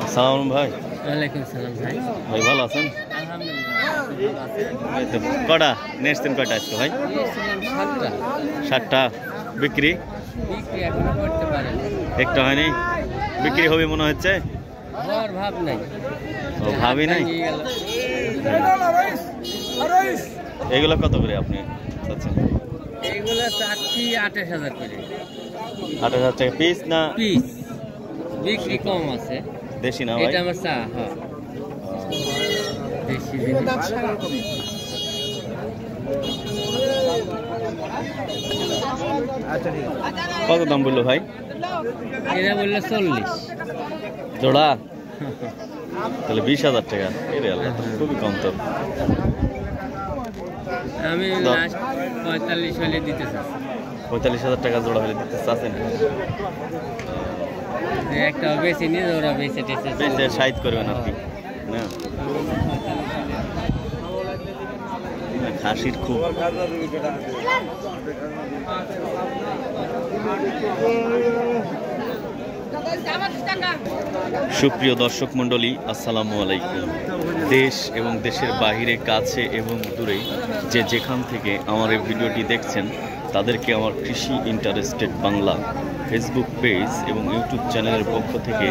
আসসালামু ভাই। ওয়ালাইকুম সালাম ভাই। ভাই ভালো আছেন? আলহামদুলিল্লাহ। কটা নেসছেন কয়টা আজকে ভাই? সাতটা। 7টা বিক্রি বিক্রি এখনো করতে পারেন। একটা হয়নি, বিক্রি হবে মনে হচ্ছে। হওয়ার ভাব নাই। ও ভাবি নাই। এগুলো কত করে আপনি চাচ্ছেন? এগুলো চাচ্ছি 28,000 করে 8,000 টাকা পিস না পিস। বিক্রি কম আছে। দেশি না ভাই? এটা আমার চা। হ্যাঁ, দেশি জিনিস। কত দাম বললো ভাই? এরা বললো 40 জোড়া, তাহলে 20,000 টাকা। এরে আল্লাহ, খুবই কম তো। আমি লাস্ট 45 হলে দিতে চাচ্ছি। 45,000 টাকা জোড়া হলে দিতে চাচ্ছেন? একটা বেশি নিয়ে ওরা বেশি টেসে বেশি সাইজ করবেন আর কি না? খাসির খুব সুপ্রিয় দর্শক মণ্ডলী, আসসালামু আলাইকুম। দেশ এবং দেশের বাহিরে, কাছে এবং দূরে যে যেখান থেকে আমার এই ভিডিওটি দেখছেন তাদেরকে আমার কৃষি ইন্টারেস্টেড বাংলা ফেসবুক পেজ এবং ইউটিউব চ্যানেলের পক্ষ থেকে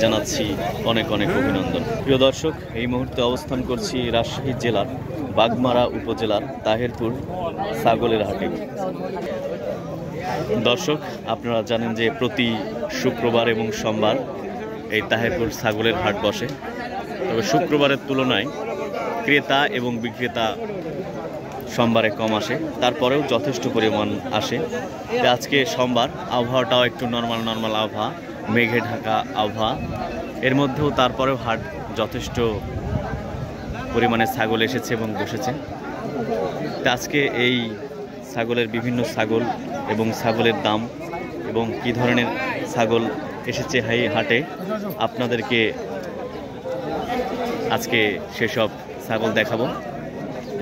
জানাচ্ছি অনেক অনেক অভিনন্দন। প্রিয় দর্শক, এই মুহূর্তে অবস্থান করছি রাজশাহী জেলার বাগমারা উপজেলার তাহেরপুর ছাগলের হাটে। দর্শক, আপনারা জানেন যে প্রতি শুক্রবার এবং সোমবার এই তাহেরপুর ছাগলের হাট বসে। তবে শুক্রবারের তুলনায় ক্রেতা এবং বিক্রেতা সোমবারে কম আসে, তারপরেও যথেষ্ট পরিমাণ আসে। আজকে সোমবার, আবহাওয়াটাও একটু নর্মাল আবহাওয়া, মেঘে ঢাকা আবহাওয়া। এর মধ্যেও তারপরেও হাট যথেষ্ট পরিমাণে ছাগল এসেছে এবং বসেছে। আজকে এই ছাগলের বিভিন্ন ছাগল এবং ছাগলের দাম এবং কী ধরনের ছাগল এসেছে এই হাটে আপনাদেরকে আজকে সেসব ছাগল দেখাবো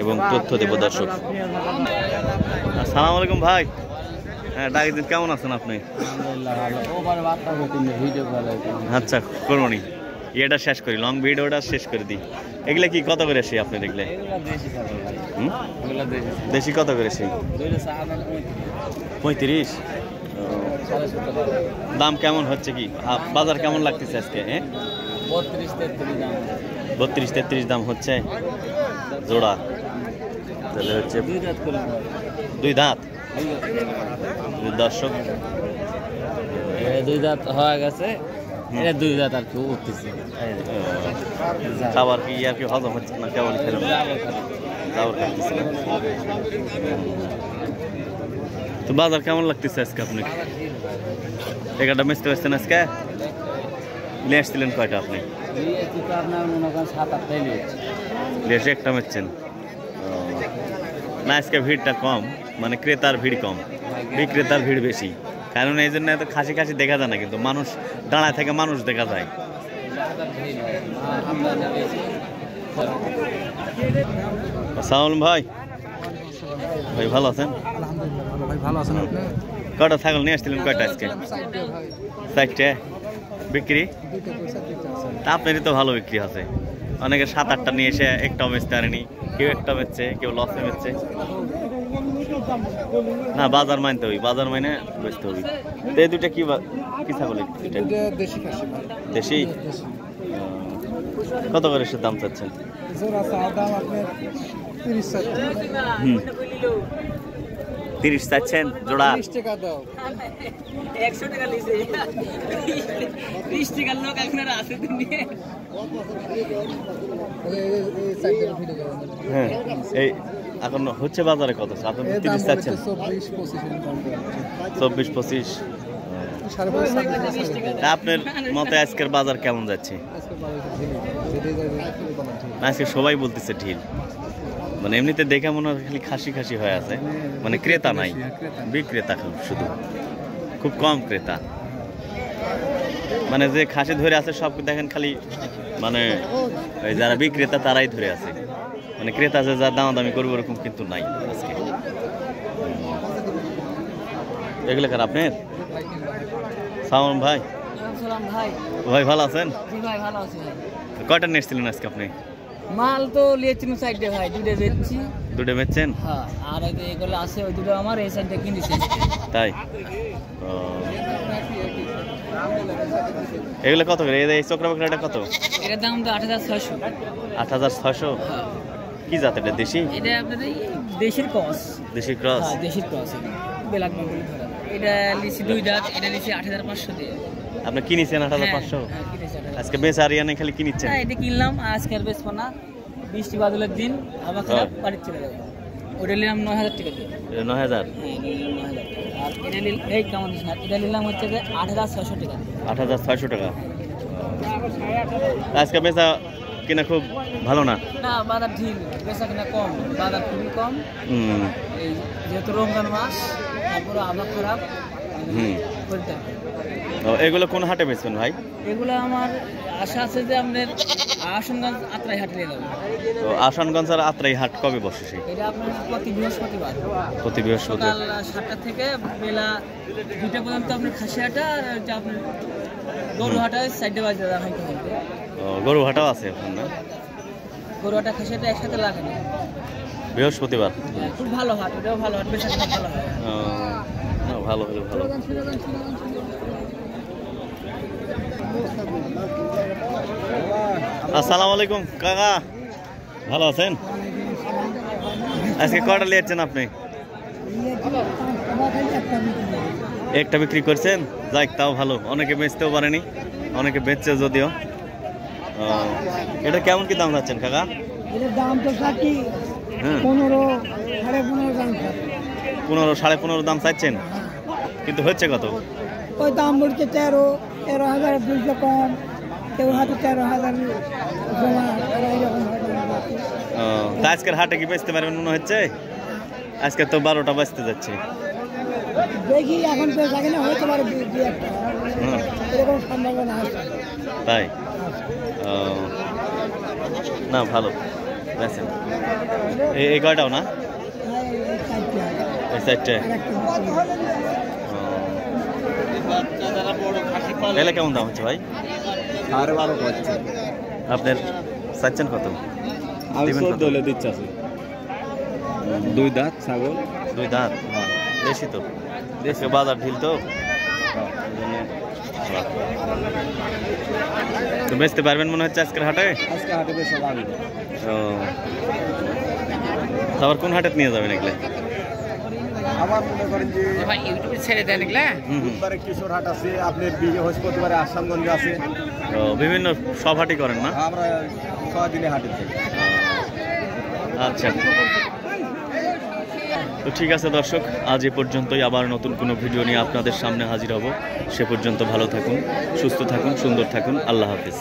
এবং তথ্য দেব। দর্শক, আসসালামু আলাইকুম ভাই। হ্যাঁ, ডাকিদিন, কেমন আছেন আপনি? আচ্ছা, করবনি, এটা শেষ করি, লং ভিডিওটা শেষ করে দিই। এগুলা কি কত করে সেই আপনি দেখলে? দেশি কত করে সেই? 35। দাম কেমন হচ্ছে, কি বাজার কেমন লাগতেছে আজকে? 32-33 দাম হচ্ছে জোড়া। তাহলে হচ্ছে 2 দাঁত। দর্শক, 2 দাঁত হয়ে গেছে, 2 দাঁত আর কি উঠতেছে। খাবার কি আর কি হজম হচ্ছে না? কেমন খেলাম খাবার খাইতেছে। তো বাজার কেমন লাগতেছে আজকে? আপনি একটা মেচতে পারছেন আজকে? নিয়ে আসছিলেন কয়টা আপনি? লিয়েছে একটা মেচছেন না? আজকে ভিড়টা কম, মানে ক্রেতার ভিড় কম, বিক্রেতার ভিড় বেশি। কারণ এই জন্য এত খাসি দেখা যায় না, কিন্তু মানুষ দাঁড়ায় থেকে মানুষ দেখা যায়। আসসালামু ভাই। ভাই ভালো আছেন? কয়টা ছাগল নিয়ে আসছিলেন কয়টা আজকে? 4টে বিক্রি। তা আপনারই তো ভালো বিক্রি আছে। অনেকে 7-8টা নিয়ে এসে একটাও বেচতে পারেনি, কেউ একটা বেচছে, কেউ লসে বেচছে। না, বাজার মানতে হবে, বাজার মাইনে বেচতে হবে। তো এই দুইটা কি ছাগল? দেশি। কত করে সে দাম চাচ্ছেন? 30 চাচ্ছেন জোড়া? 30 টাকা দাও। 100 টাকা লিছে। 30 টাকা লোক এখন আর আছে দুনিয়া। হ্যাঁ, এই এখন হচ্ছে বাজারে কত? আপনি 30 চাচ্ছেন? 24-25। আপনার মতে আজকের বাজার কেমন যাচ্ছে? আজকে সবাই বলতেছে ঢিল, মানে এমনিতে দেখে মনে হয় খালি খাসি হয়ে আছে, মানে ক্রেতা নাই, বিক্রেতা শুধু খুব কম ক্রেতা। মানে যে খাসি ধরে আছে সব দেখেন খালি, মানে যারা বিক্রেতা তারাই ধরে আছে, মানে ক্রেতা যে যা দামাদামি করবে ওরকম কিন্তু নাই আজকে। এগুলো কার আপনার? সালাম ভাই। সালাম ভাই। ভাই ভালো আছেন? জি ভাই ভালো আছি ভাই। কয়টা নিয়েছিলেন আজকে আপনি? মাল তো লিয়েছিলাম সাইডে ভাই, দুটো বেচছি। দুটো বেচছেন? হ্যাঁ, আর এগুলো আছে ওই দুটো আমার, এই সাইডে কিনেছি। তাই? ও, এগুলো কত করে? এই চক্র বাকড়াটা কত? এটার দাম তো 8600। 8600? কি জাত এটা? দেশি? এটা আপনার এই দেশির ক্রস। দেশি ক্রস? হ্যাঁ, দেশির ক্রস। বেলাক বেঙ্গলি ধরা। এটা লিচি 2 দাঁত, এটা লিচি 8500 দিয়ে। আপনি কিনেছেন 8500? হ্যাঁ, কিনেছি 8500। আজকে বেচা আর ইয়ানে খালি কিনেছেন? হ্যাঁ, এটা কিনলাম, আজকে আর বেচবো না। বৃষ্টি বাদলের দিন আবার খারাপ, বাড়ি চলে যাবো। ওটা নিলাম 9000 টাকা দিয়ে। 9000? হ্যাঁ, এটা নিলাম 9000 টাকা। আর এটা নিলাম, এই কেমন দিস না, এটা নিলাম হচ্ছে যে 8600 টাকা দিয়ে। 8600 টাকা? আজকে বেচা কিনা খুব ভালো না? না, বাজার ঢিল, বেচা কিনা কম, বাজার খুবই কম। এই যেহেতু রমজান মাস, তারপরে আবহাওয়া খারাপ। করতে হবে। এগুলো কোন হাটে বেচবেন ভাই? এগুলো আমার আশা আছে যে আপনার আশুগঞ্জ আত্রাই হাটে নিয়ে যাবো। তো আসানগঞ্জ আর আত্রাই হাট কবে বসে? এটা আপনার প্রতি বৃহস্পতিবার। প্রতি বৃহস্পতিবার সকাল 7টা থেকে বেলা 2টা পর্যন্ত আপনার খাসি হাটা, আর হচ্ছে আপনার গরু হাটা 4টে বাজে হয়। গরু হাটাও আছে এখন না? গরু হাটা খাসি হাটা একসাথে লাগে না। বৃহস্পতিবার খুব ভালো হাট, ওটাও ভালো হাট, বেশ একটা ভালো হয়। ভালো হলো ভালো। আসসালামু আলাইকুম কাকা, ভালো আছেন? আজকে কয়টা নিয়েছেন আপনি? একটা বিক্রি করছেন? যাক, তাও ভালো। অনেকে বেচতেও পারেনি, অনেকে বেচছে যদিও। এটা কেমন কি দাম যাচ্ছেন কাকা? এটার দাম তো চাচ্ছি 15, 15.5 দাম। 15, 15.5 দাম চাচ্ছেন, কিন্তু হচ্ছে কত? ওই দাম বলছে 13,200 কম, কেউ হাতে 13,000 জমা, এরকম। তা আজকের হাটে কি বেচতে পারবেন মনে হচ্ছে? আজকে তো 12টা বাজতে যাচ্ছে। দেখি এখন তো জানি না, হতে পারে 2-1টা, এরকম সম্ভাবনা আছে। তাই? না ভালো বেচেন। এই কয়টাও না? এই 4টে। এলে কেমন দাম হচ্ছে ভাই? 12.5 পাচ্ছে। আপনার চাচ্ছেন কত? আমি 14 হলে দিচ্ছে। 2 দাঁত ছাগল। 2 দাঁত? বেশি তো, দেশে বাজার ঢিল তো। তো বেচতে পারবেন মনে হচ্ছে আজকের হাটে? আজকে হাটে বেশ ভালো। তারপর কোন হাটে নিয়ে যাবেন এগুলো? আবার মনে করেন যে ভাই ইউটিউবে ছেড়ে দেন এগুলা। বুধবারে কিশোর হাট আছে, আপনার বৃহস্পতিবারে আসামগঞ্জ আছে। বিভিন্ন সব হাটই করেন না? আমরা 6 দিনে হাটে থাকি। আচ্ছা, তো ঠিক আছে দর্শক, আজ এ পর্যন্তই। আবার নতুন কোনো ভিডিও নিয়ে আপনাদের সামনে হাজির হব। সে পর্যন্ত ভালো থাকুন, সুস্থ থাকুন, সুন্দর থাকুন। আল্লাহ হাফিজ।